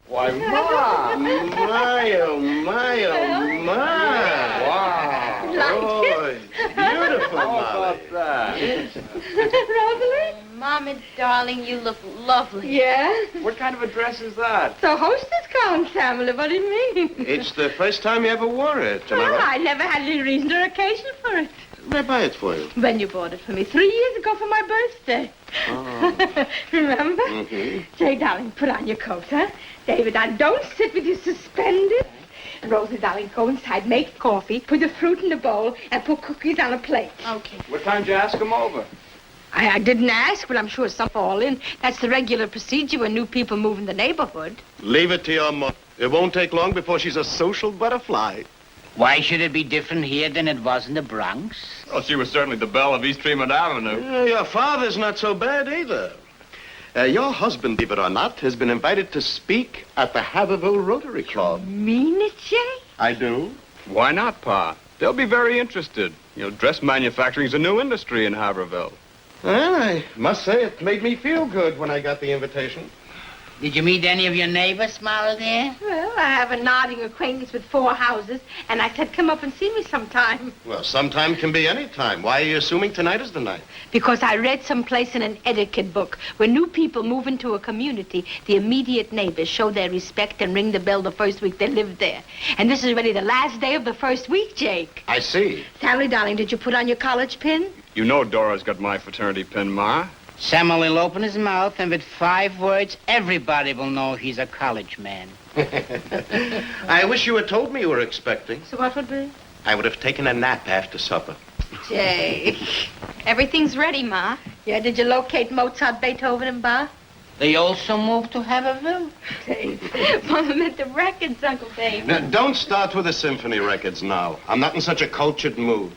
Why, Ma! My, oh, my, oh, my! Wow! Oh, beautiful, How about that? Rosalie? Mama, darling, you look lovely. Yeah? What kind of a dress is that? It's a hostess gown, Pamela. What do you mean? It's the first time you ever wore it, Well, I never had any reason or occasion for it. Where buy it for you? When you bought it for me 3 years ago for my birthday. Oh. Remember? Mm-hmm. Jay, darling, put on your coat, huh? David, now don't sit with you suspended. Rosie, darling, go inside, make coffee, put the fruit in the bowl, and put cookies on a plate. Okay. What time did you ask him over? I didn't ask, but I'm sure some fall in. That's the regular procedure when new people move in the neighborhood. Leave it to your mother. It won't take long before she's a social butterfly. Why should it be different here than it was in the Bronx? Well, she was certainly the belle of East Tremont Avenue. Your father's not so bad either. Your husband, believe it or not, has been invited to speak at the Haverhill Rotary Club. Mean it, Jay? I do. Why not, Pa? They'll be very interested. You know, dress manufacturing's a new industry in Haverhill. Well, I must say it made me feel good when I got the invitation. Did you meet any of your neighbors, Smile, there? Well, I have a nodding acquaintance with 4 houses, and I said come up and see me sometime. Well, sometime can be any time. Why are you assuming tonight is the night? Because I read someplace in an etiquette book, when new people move into a community, the immediate neighbors show their respect and ring the bell the first week they live there. And this is already the last day of the first week, Jake. I see. Sally, darling, did you put on your college pin? You know Dora's got my fraternity pin, Ma. Samuel will open his mouth, and with 5 words, everybody will know he's a college man. I wish you had told me you were expecting. So what would be? I would have taken a nap after supper. Jake. Everything's ready, Ma. Yeah, did you locate Mozart, Beethoven, and Bach? They also moved to Haverhill? Dave. Mama meant the records, Uncle Dave. Now, don't start with the symphony records now. I'm not in such a cultured mood.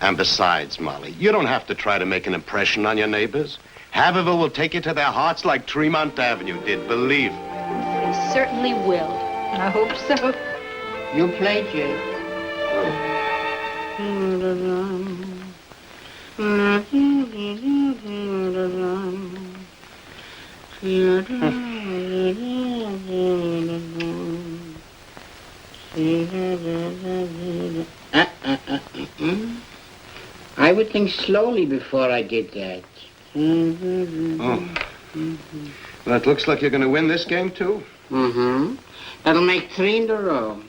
And besides, Molly, you don't have to try to make an impression on your neighbors. Haverhill will take you to their hearts like Tremont Avenue did, believe me. They certainly will. I hope so. You play, Jay. I would think slowly before I did that. Oh. Well, it looks like you're going to win this game, too. Mm-hmm. That'll make 3 in a row.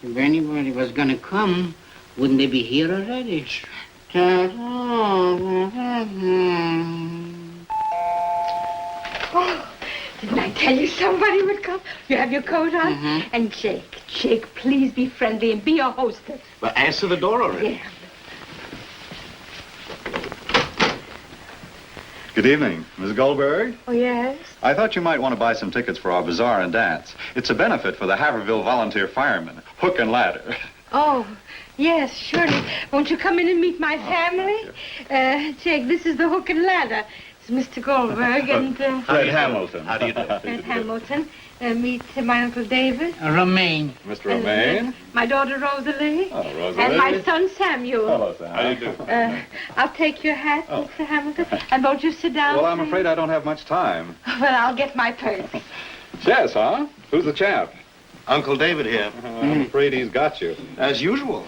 If anybody was going to come, wouldn't they be here already? Oh, didn't I tell you somebody would come? You have your coat on? Mm-hmm. And Jake, please be friendly and be a hostess. Well, answer the door already. Yeah. Good evening, Ms. Goldberg. Oh, yes? I thought you might want to buy some tickets for our bazaar and dance. It's a benefit for the Haverhill Volunteer Firemen, hook and ladder. Oh, yes, surely. Won't you come in and meet my family? Jake, this is the hook and ladder. It's Mr. Goldberg and... Fred Hamilton. How do you do? Fred Hamilton. Meet my Uncle David. Romaine. Mr. Romaine. My daughter Rosalie. Oh, Rosalie. And my son Samuel. Hello, Sam. How do you do? I'll take your hat, Mr. Hamilton. And won't you sit down? Well, I'm please? afraid I don't have much time. Well, I'll get my purse. Chess, huh? Who's the chap? Uncle David here. I'm afraid he's got you. As usual.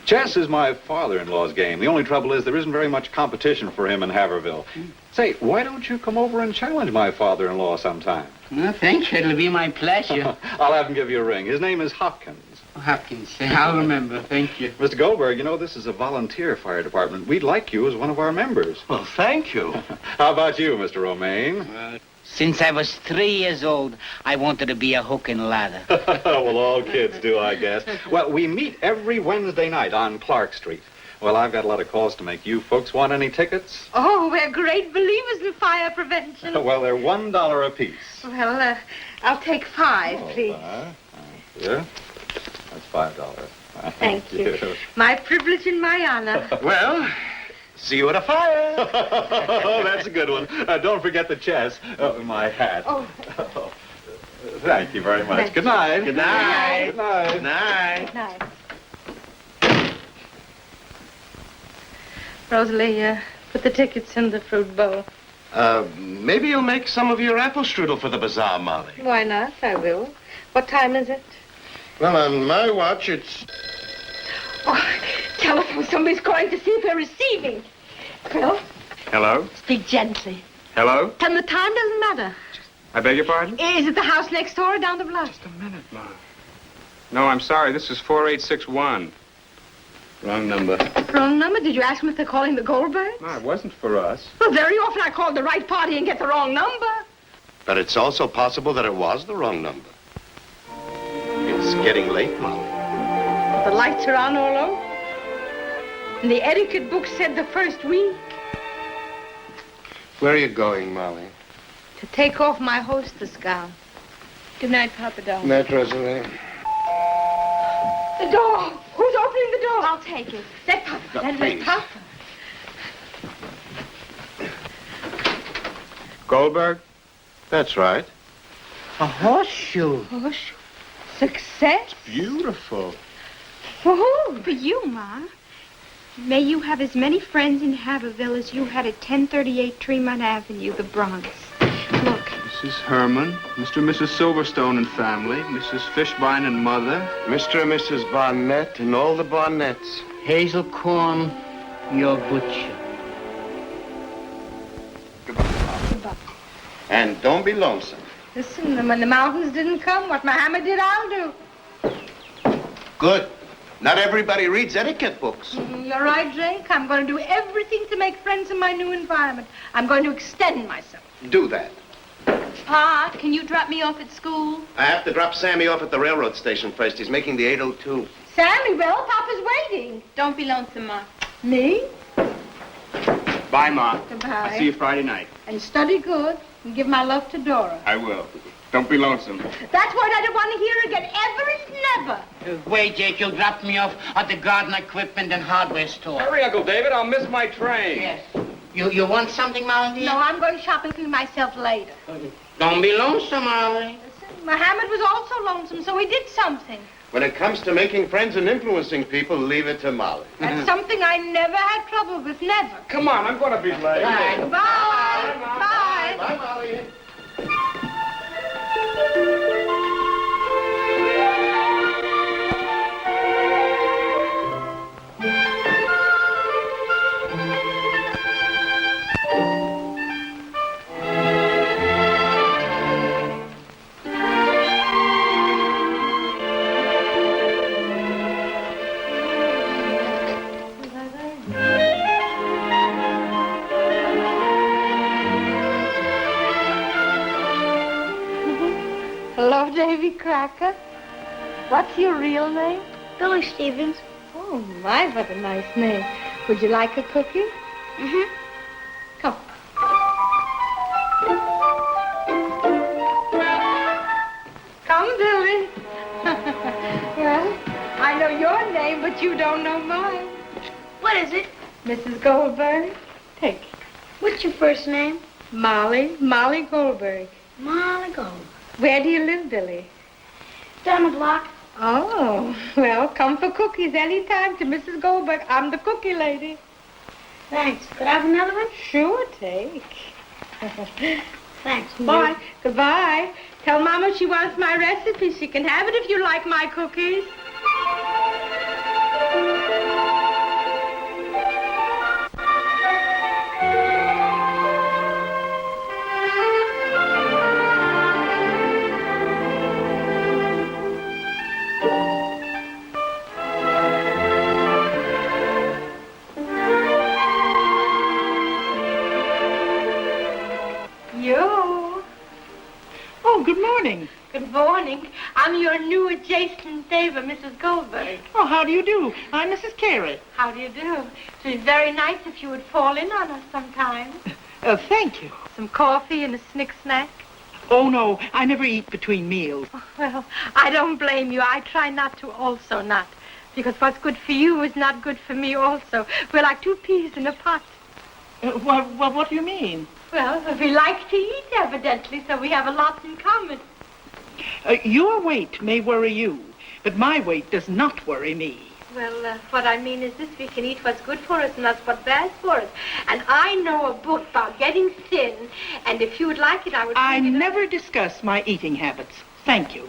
Chess is my father-in-law's game. The only trouble is there isn't very much competition for him in Haverhill. Say, why don't you come over and challenge my father-in-law sometime? Well, thank you. It'll be my pleasure. I'll have him give you a ring. His name is Hopkins. Hopkins, I'll remember. Thank you. Mr. Goldberg, you know, this is a volunteer fire department. We'd like you as one of our members. Well, thank you. How about you, Mr. Romaine? Since I was 3 years old, I wanted to be a hook and ladder. Well, all kids do, I guess. Well, we meet every Wednesday night on Clark Street. Well, I've got a lot of calls to make. You folks want any tickets? Oh, we're great believers in fire prevention. Well, they're $1 apiece. Well, I'll take 5, please. Yeah? That's $5. Thank you. My privilege and my honor. Well, see you at a fire. Oh, that's a good one. Don't forget the chess. My hat. Oh. Thank you very much. Thank Good night. Good night. Good night. Good night. Good night. Rosalie, put the tickets in the fruit bowl. Maybe you'll make some of your apple strudel for the bazaar, Molly. Why not? I will. What time is it? Well, on my watch, it's... Oh, telephone. Somebody's calling to see if we're receiving. Phil, Hello? speak gently. Hello? Tell them the time doesn't matter. I beg your pardon? Is it the house next door or down the block? Just a minute, Ma. No, I'm sorry. This is 4861. Wrong number. Wrong number? Did you ask them if they're calling the Goldbergs? No, it wasn't for us. Well, very often I call the right party and get the wrong number. But it's also possible that it was the wrong number. It's getting late, Molly. The lights are on all over. And the etiquette book said the first week. Where are you going, Molly? To take off my hostess gown. Good night, Papa Doll. Night, Rosalie. The door. Who's opening the door? I'll take it. Let Papa. Let please. Papa. Goldberg? That's right. A horseshoe. Gosh. Success? Beautiful. For who? For you, Ma. May you have as many friends in Haverville as you had at 1038 Tremont Avenue, the Bronx. Look, Mrs. Herman, Mr. and Mrs. Silverstone and family, Mrs. Fishbein and mother. Mr. and Mrs. Barnett and all the Barnetts. Hazel Corn, your butcher. And don't be lonesome. Listen, when the mountains didn't come, what Muhammad did, I'll do. Good. Not everybody reads etiquette books. You're right, Jake. I'm going to do everything to make friends in my new environment. I'm going to extend myself. Do that. Pa, can you drop me off at school? I have to drop Sammy off at the railroad station first. He's making the 8:02. Sammy, well, Papa's waiting. Don't be lonesome, Ma. Me? Bye, Ma. Goodbye. I'll see you Friday night. And study good and give my love to Dora. I will. Don't be lonesome. That's what I don't want to hear again, ever and never. Wait, Jake, you'll drop me off at the garden equipment and hardware store. Hurry, Uncle David. I'll miss my train. Yes. You want something, Molly? No, I'm going shopping for myself later. Don't be lonesome, Molly. Listen, Muhammad was also lonesome, so he did something. When it comes to making friends and influencing people, leave it to Molly. That's something I never had trouble with, never. Come on, I'm going to be late. Bye. Goodbye. Bye. Bye, Molly. Hello, Davy Cracker. What's your real name? Billy Stevens. Oh, my, what a nice name. Would you like a cookie? Mm-hmm. Come. Come, Billy. Well, I know your name, but you don't know mine. What is it? Mrs. Goldberg. Take it. What's your first name? Molly Goldberg. Molly Gold. Where do you live, Billy? Down the block. Oh, well, come for cookies anytime to Mrs. Goldberg. I'm the cookie lady. Thanks. Could I have another one? Sure, take. Thanks. Bye. Goodbye. Tell Mama she wants my recipe. She can have it if you like my cookies. You? Oh, good morning. Good morning. I'm your new adjacent neighbor, Mrs. Goldberg. Oh, how do you do? I'm Mrs. Carey. How do you do? It would be very nice if you would fall in on us sometime. Thank you. Some coffee and a snack. Oh, no, I never eat between meals. Well, I don't blame you. I try not to also not. Because what's good for you is not good for me also. We're like two peas in a pot. Well, what do you mean? Well, we like to eat, evidently, so we have a lot in common. Your weight may worry you, but my weight does not worry me. Well, what I mean is this. We can eat what's good for us and not what's bad for us. And I know a book about getting thin, and if you would like it, I would... I never discuss my eating habits. Thank you.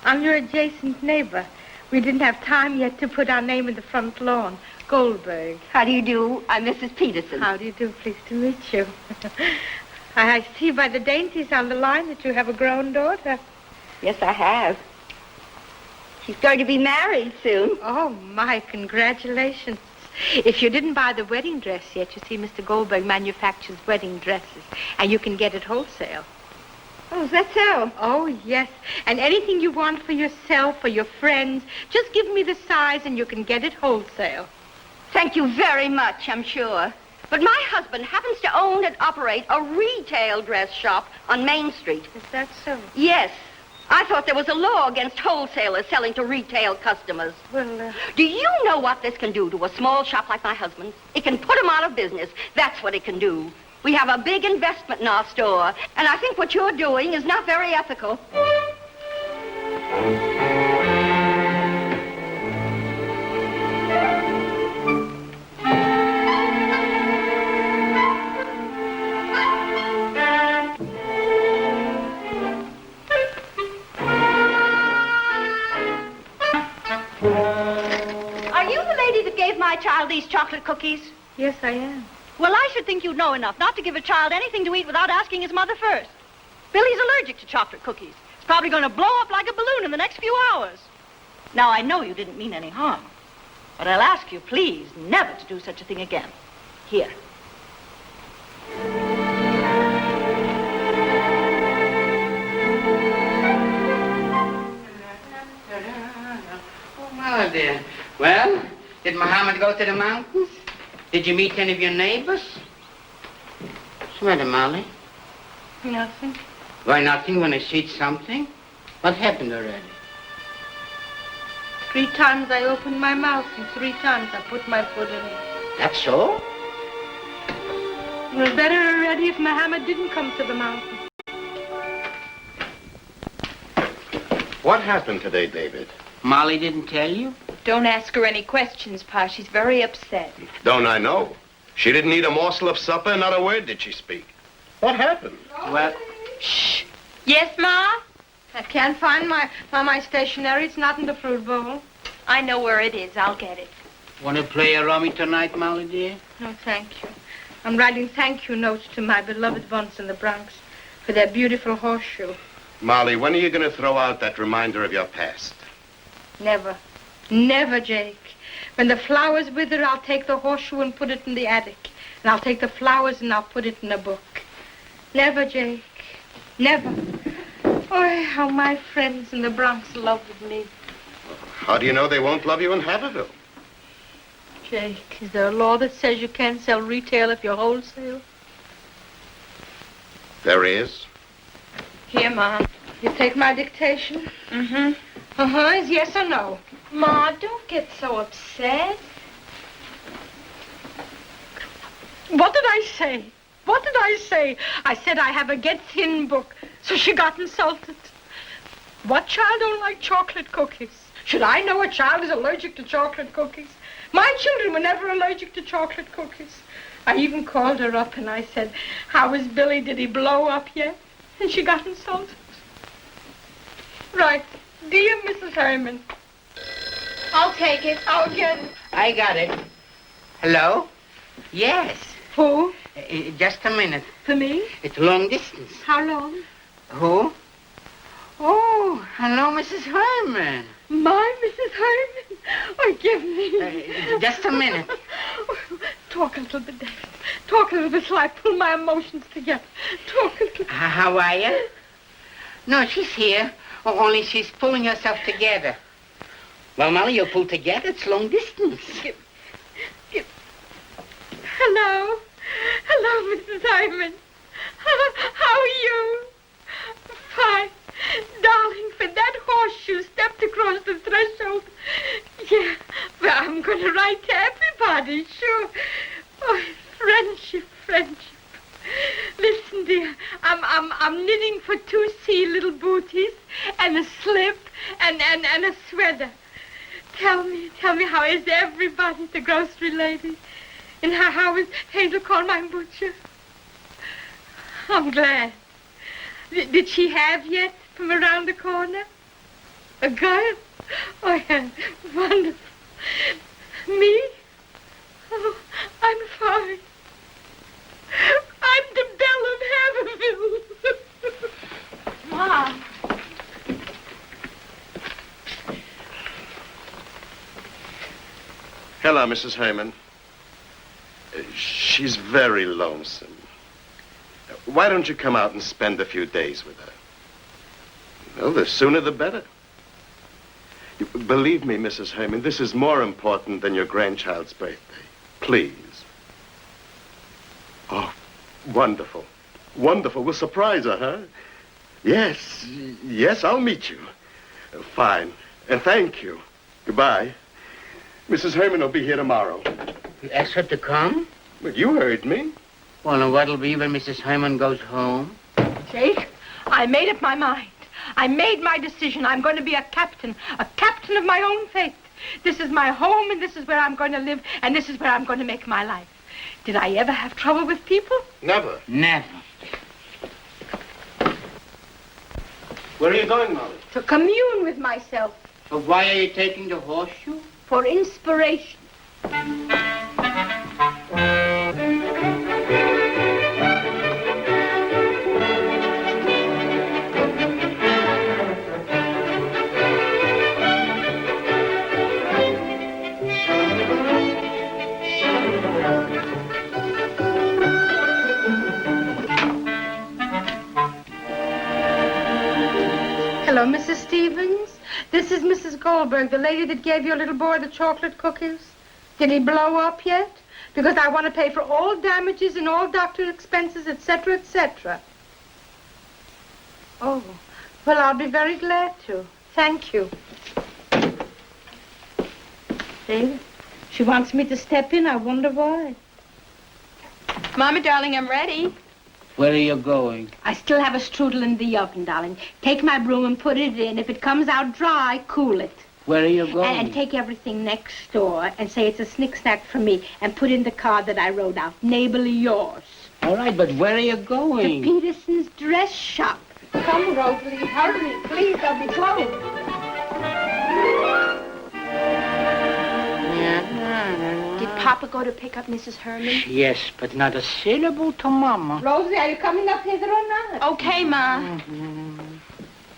I'm your adjacent neighbor. We didn't have time yet to put our name in the front lawn. Goldberg. How do you do? I'm Mrs. Peterson. How do you do? Pleased to meet you. I see by the dainties on the line that you have a grown daughter. Yes, I have. She's going to be married soon. Oh, my, congratulations. If you didn't buy the wedding dress yet, you see, Mr. Goldberg manufactures wedding dresses, and you can get it wholesale. Oh, is that so? Oh, yes. And anything you want for yourself or your friends, just give me the size and you can get it wholesale. Thank you very much, I'm sure. But my husband happens to own and operate a retail dress shop on Main Street. Is that so? Yes. I thought there was a law against wholesalers selling to retail customers. Well, Do you know what this can do to a small shop like my husband's? It can put him out of business. That's what it can do. We have a big investment in our store, and I think what you're doing is not very ethical. Are you the lady that gave my child these chocolate cookies? yes, I am. Well, I should think you'd know enough not to give a child anything to eat without asking his mother first. Billy's allergic to chocolate cookies. It's probably going to blow up like a balloon in the next few hours. Now, I know you didn't mean any harm, but I'll ask you, please, never to do such a thing again. Here. Oh, Molly, dear. Well, did Muhammad go to the mountains? Did you meet any of your neighbors? What's the matter, Molly? Nothing. Why, nothing when I see something? What happened already? 3 times I opened my mouth and 3 times I put my foot in it. That's all? It was better already if Muhammad didn't come to the mountain. What happened today, David? Molly didn't tell you? Don't ask her any questions, Pa. She's very upset. Don't I know? She didn't eat a morsel of supper, not a word did she speak. What happened? Well, Shh. Yes, Ma? I can't find my stationery. It's not in the fruit bowl. I know where it is. I'll get it. want to play a rummy tonight, Molly, dear? No, thank you. I'm writing thank you notes to my beloved ones in the Bronx for their beautiful horseshoe. Molly, when are you going to throw out that reminder of your past? Never. Never, Jake. When the flowers wither, I'll take the horseshoe and put it in the attic. And I'll take the flowers and I'll put it in a book. Never, Jake. Never. Oh, how my friends in the Bronx loved me. How do you know they won't love you in Haverhill? Jake, is there a law that says you can't sell retail if you're wholesale? There is. Here, Ma. You take my dictation? Mm-hmm. Uh-huh. Is yes or no? Ma, don't get so upset. What did I say? What did I say? I said I have a get thin book. So she got insulted. What child don't like chocolate cookies? Should I know a child is allergic to chocolate cookies? My children were never allergic to chocolate cookies. I even called her up and I said, how is Billy? Did he blow up yet? And she got insulted. Right. Dear Mrs. Herman. I'll take it. I'll get it. I got it. Hello? Yes. Who? Just a minute. For me? It's long distance. How long? Who? Oh, hello, Mrs. Herman. My Mrs. Herman. Oh, give me. Just a minute. Talk a little bit, David. Talk a little bit so I pull my emotions together. Talk a little. How are you? No, she's here. Only she's pulling herself together. Well, Molly, you'll pull together. It's long distance. Hello. Hello, Mrs. Hyman. How are you? Fine. Darling, for that horseshoe stepped across the threshold. Yeah, well, I'm going to write to everybody, sure. Oh, friendship. Listen, dear, I'm knitting for 2C little booties and a slip and a sweater. Tell me, how is everybody, the grocery lady? And how is Hazel Coleman Butcher? I'm glad. Did she have yet from around the corner? A girl? Oh, yeah, wonderful. Me? Oh, I'm fine. I'm the belle of Haverhill. Mom. Hello, Mrs. Herman. She's very lonesome. Why don't you come out and spend a few days with her? Well, the sooner the better. Believe me, Mrs. Herman, this is more important than your grandchild's birthday. Please. Oh, wonderful. Wonderful. We'll surprise her, huh? Yes, I'll meet you. Fine. And thank you. Goodbye. Mrs. Herman will be here tomorrow. You asked her to come? Well, you heard me. Well, and what'll be when Mrs. Herman goes home? Jake, I made up my mind. I made my decision. I'm going to be a captain of my own fate. This is my home, and this is where I'm going to live, and this is where I'm going to make my life. Did I ever have trouble with people? Never. Never. Where are you going, Molly? To commune with myself. So why are you taking the horseshoe? For inspiration. Hello, Mrs. Stevens. This is Mrs. Goldberg, the lady that gave your little boy the chocolate cookies. Did he blow up yet? Because I want to pay for all damages and all doctor expenses, etc., etc. Oh, well, I'll be very glad to. Thank you. David, she wants me to step in. I wonder why. Mama, darling, I'm ready. Where are you going? I still have a strudel in the oven, darling. Take my broom and put it in. If it comes out dry, cool it. Where are you going? And take everything next door and say it's a snick-snack for me and put in the card that I wrote out. Neighborly yours. All right, but where are you To going? Peterson's dress shop. Come, Rosalie, hurry, please, I'll be closed. Did Papa go to pick up Mrs. Herman? Yes, but not a syllable to Mama. Rosalie, are you coming up hither or not? Okay, Ma.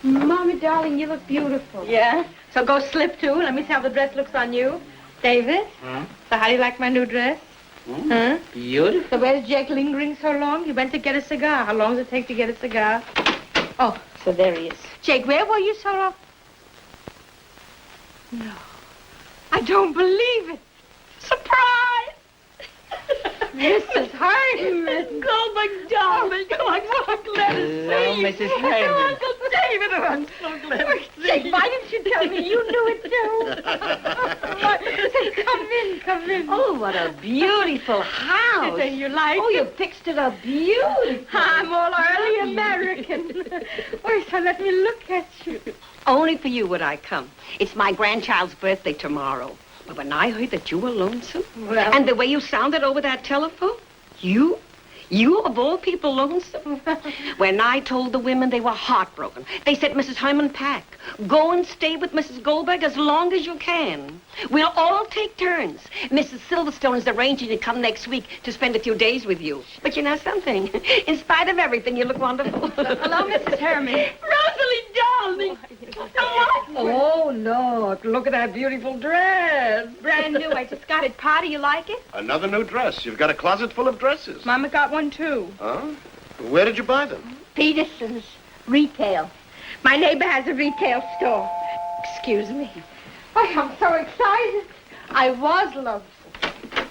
Mommy, darling, you look beautiful. Yeah? So go slip to. Let me see how the dress looks on you. David? Huh? So how do you like my new dress? Huh? Beautiful. So where's Jake lingering so long? He went to get a cigar. How long does it take to get a cigar? Oh, so there he is. Jake, where were you so long? No. I don't believe it. Surprise! Mrs. Herman. Goldberg, darling. Oh, I'm so glad to see Hello, you. Mrs. Hello, Herman. Uncle David. Oh, I'm so glad to see you. Jake, why didn't you tell me? You knew it, too. Say, come in. Oh, what a beautiful house. You like Oh, it? you fixed it up beautiful. I'm all early American. talking. Oh, so let me look at you. Only for you would I come. It's my grandchild's birthday tomorrow. But when I heard that you were lonesome, Well, and the way you sounded over that telephone, you of all people lonesome. When I told the women, they were heartbroken. They said, Mrs. Herman, pack. Go and stay with Mrs. Goldberg as long as you can. We'll all take turns. Mrs. Silverstone is arranging to come next week to spend a few days with you. But you know something? In spite of everything, you look wonderful. hello, Mrs. Herman. Rosalie, darling. Oh, look at that beautiful dress. Brand new. I just got it. Pa, do you like it? Another new dress. You've got a closet full of dresses. Mama got one, too. Huh? Where did you buy them? Peterson's retail. My neighbor has a retail store. Excuse me. Oh, I'm so excited. I was lonesome.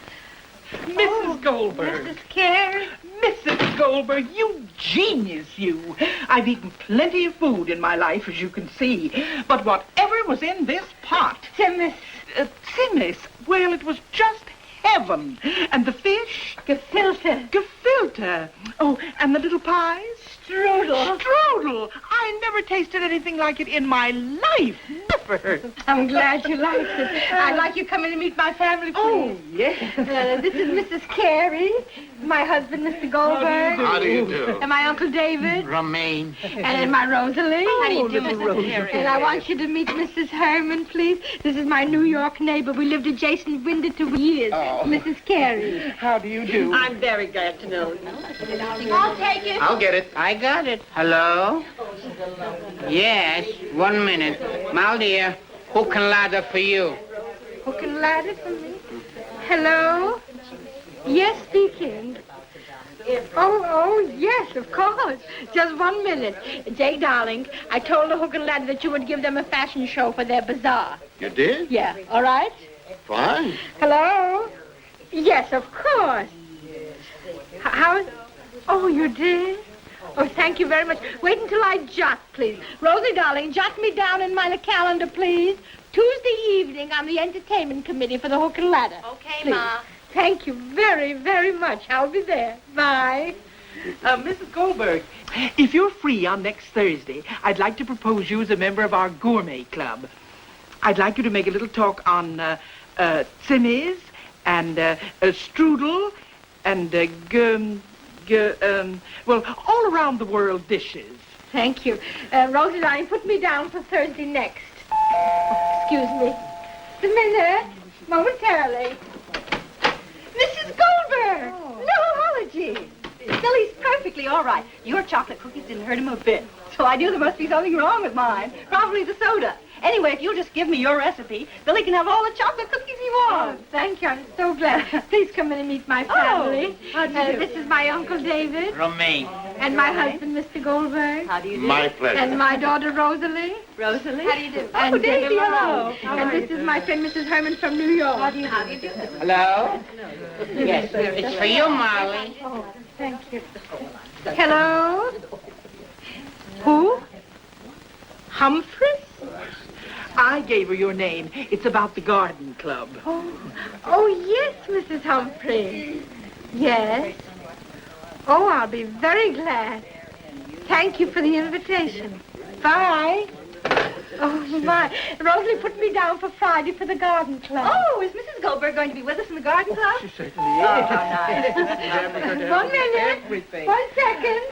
Mrs. Goldberg. Mrs. Carey. Mrs. Goldberg, you genius, you. I've eaten plenty of food in my life, as you can see. But whatever was in this pot... Timmis. Simmis, well, it was just heaven. And the fish? Gefilte. Gefilte. Oh, and the little pies? Strudel. Strudel. I never tasted anything like it in my life. Never. I'm glad you liked it. I'd like you coming to meet my family, please. Oh, yes. This is Mrs. Carey, my husband, Mr. Goldberg, How do you do? and my Uncle David, Romaine. and my Rosalie. Oh, How do you do, little Mrs. Rosalie. Carey? And I want you to meet Mrs. Herman, please. This is my New York neighbor. We lived adjacent window for years. Oh. Mrs. Carey. How do you do? I'm very glad to know you. I'll take it. I'll get it. I got it. Hello? Yes, 1 minute. Mal, dear, hook and ladder for you. Hook and ladder for me. Hello? Yes, speaking. Oh, yes, of course. Just 1 minute. Jay, darling, I told the Hook and Ladder that you would give them a fashion show for their bazaar. You did? Yeah, all right? Fine. Hello? Yes, of course. How? Oh, you did? Oh, thank you very much. Wait until I jot, please. Rosie, darling, jot me down in my calendar, please. Tuesday evening on the entertainment committee for the Hook and Ladder. Okay, Please. Ma. Thank you very, very much. I'll be there. Bye. Mrs. Goldberg, if you're free on next Thursday, I'd like to propose you as a member of our gourmet club. I'd like you to make a little talk on simmies and strudel and well, all around the world dishes. Thank you. Rosie, darling, put me down for Thursday next. Excuse me. Just a minute. Momentarily. Mrs. Goldberg! No apology. Billy's perfectly all right. Your chocolate cookies didn't hurt him a bit. So I knew there must be something wrong with mine. Probably the soda. Anyway, if you'll just give me your recipe, Billy can have all the chocolate cookies he Oh, wants. thank you. I'm so glad. Please come in and meet my family. how do you do? This is my Uncle David Romaine. and my husband, Mr. Goldberg, How do you do? My pleasure. and my daughter, Rosalie. Rosalie? How do you do? Oh, Daisy, hello. And this is my friend, Mrs. Herman from New York. How do you do? Hello? Yes, it's for you, Molly. Oh, thank you. Hello? Who? Humphreys? I gave her your name. It's about the garden club. Oh, yes, Mrs. Humphrey. Yes. Oh, I'll be very glad. Thank you for the invitation. Bye. Oh, my. Rosalie put me down for Friday for the garden club. Oh, is Mrs. Goldberg going to be with us in the garden club? She certainly is. Oh, how nice. 1 minute. Everything. 1 second.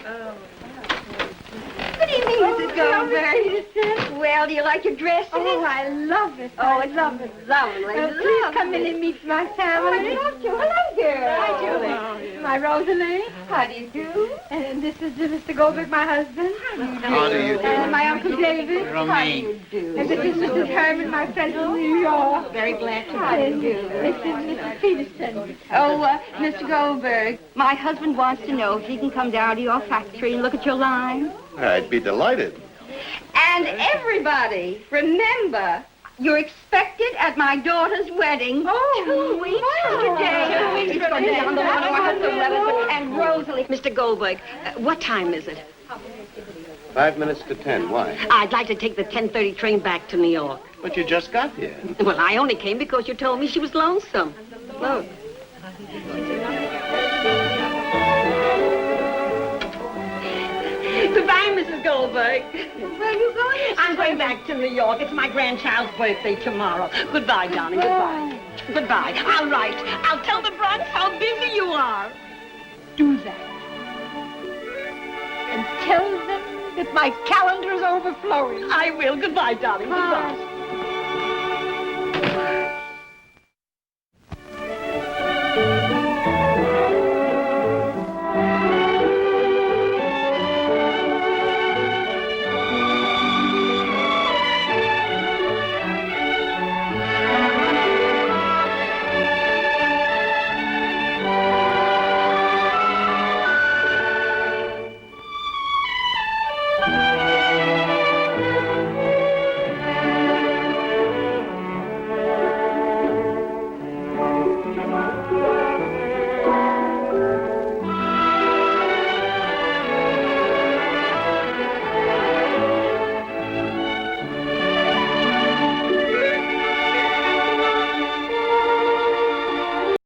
Good evening, Mrs. Goldberg. Peterson. Well, do you like your dress today? Oh, I love it. Oh, it's lovely. Lovely. Please come in and meet my family. Oh, I'd love to. Hello, girl. Hi, Julie. My Rosalie. How do you do? And this is Mr. Goldberg, my husband. How do you do? And my Uncle David. Romaine. And this is Mrs. Herman, my friend from New York. Very glad to And this is Mrs. Peterson. Oh, Mr. Goldberg, my husband wants to know if he can come down to your factory and look at your line. I'd be delighted. And everybody, remember, you're expected at my daughter's wedding. Oh, 2 weeks wow. from today. 2 weeks It's from today. going down the line. And Rosalie. Mr. Goldberg, what time is it? 5 minutes to 10. Why? I'd like to take the 10:30 train back to New York. But you just got here. Well, I only came because you told me she was lonesome. Look. Goodbye, Goodbye, Mrs. Goldberg. Where are you going, Mrs. I'm going back to New York. It's my grandchild's birthday tomorrow. Goodbye, darling. Goodbye. Goodbye. I'll write. I'll tell the Bronx how busy you are. Do that. And tell them that my calendar's overflowing. I will. Goodbye, darling. Goodbye. Bye.